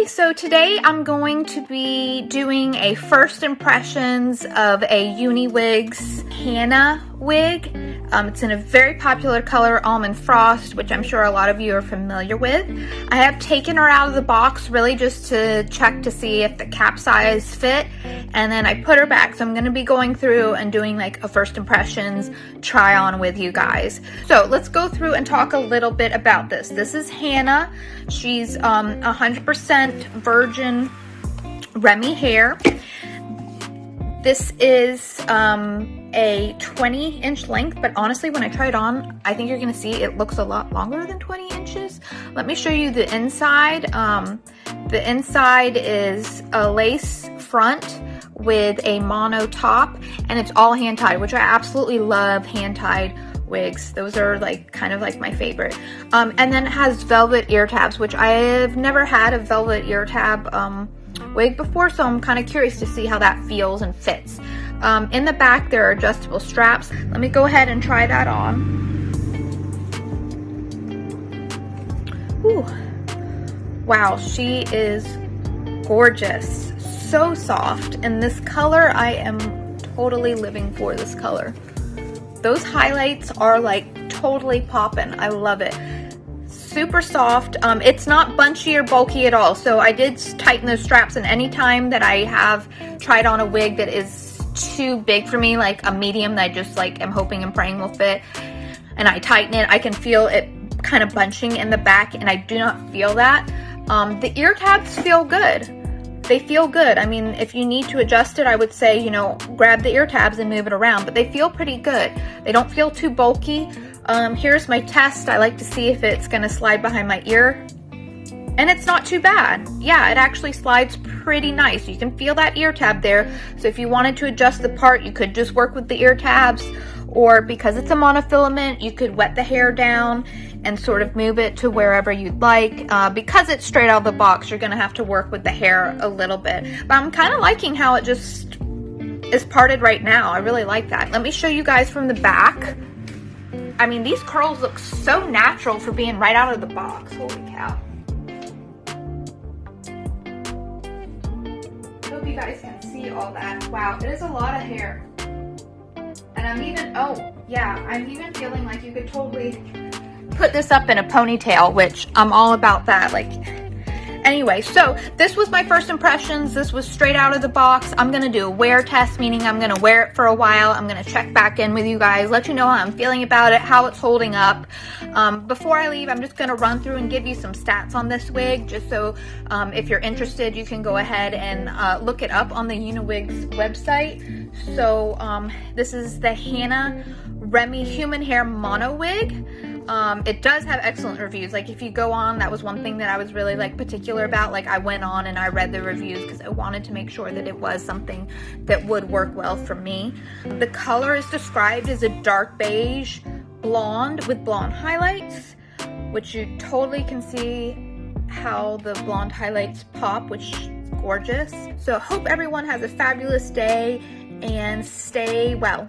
so today I'm going to be doing a first impressions of a UniWigs Hanna wig. It's in a very popular color, Almond Frost, which I'm sure a lot of you are familiar with. I have taken her out of the box really just to check to see if the cap size fit, and then I put her back. So I'm going to be going through and doing like a first impressions try on with you guys. So let's go through and talk a little bit about this. This is Hanna. She's 100% virgin Remy hair. This is a 20-inch length, but honestly, when I try it on, I think you're gonna see it looks a lot longer than 20 inches. Let me show you the inside. The inside is a lace front with a mono top, and it's all hand-tied, which I absolutely love hand-tied wigs. Those are like kind of like my favorite. And then it has velvet ear tabs, which I have never had a velvet ear tab wig before, so I'm kind of curious to see how that feels and fits. In the back there are adjustable straps. Let me go ahead and try that on. Ooh. Wow, she is gorgeous. So soft. And this color, I am totally living for this color. Those highlights are like totally popping. I love it. Super soft. It's not bunchy or bulky at all. So I did tighten those straps, and anytime that I have tried on a wig that is too big for me, like a medium that I just like am hoping and praying will fit, and I tighten it, I can feel it kind of bunching in the back, and I do not feel that. The ear tabs feel good. They feel good. I mean, if you need to adjust it, I would say, you know, grab the ear tabs and move it around, but they feel pretty good. They don't feel too bulky. Here's my test. I like to see if it's gonna slide behind my ear, and it's not too bad. Yeah, it actually slides pretty nice. You can feel that ear tab there. So if you wanted to adjust the part, you could just work with the ear tabs, or because it's a monofilament, you could wet the hair down and sort of move it to wherever you'd like. Because it's straight out of the box, you're gonna have to work with the hair a little bit. But I'm kind of liking how it just is parted right now. I really like that. Let me show you guys from the back. I mean, these curls look so natural for being right out of the box. Holy cow. Hope you guys can see all that. Wow, it is a lot of hair. And I'm even, oh yeah, I'm even feeling like you could totally put this up in a ponytail, which I'm all about that. Like, anyway, so this was my first impressions. This was straight out of the box. I'm gonna do a wear test, meaning I'm gonna wear it for a while. I'm gonna check back in with you guys, let you know how I'm feeling about it, how it's holding up. Before I leave, I'm just gonna run through and give you some stats on this wig, just so if you're interested, you can go ahead and look it up on the UniWigs website. So this is the Hanna Remy Human Hair Mono Wig. It does have excellent reviews. Like, if you go on, that was one thing that I was really like particular about. Like, I went on and I read the reviews because I wanted to make sure that it was something that would work well for me. The color is described as a dark beige blonde with blonde highlights, which you totally can see how the blonde highlights pop, which is gorgeous. So I hope everyone has a fabulous day and stay well.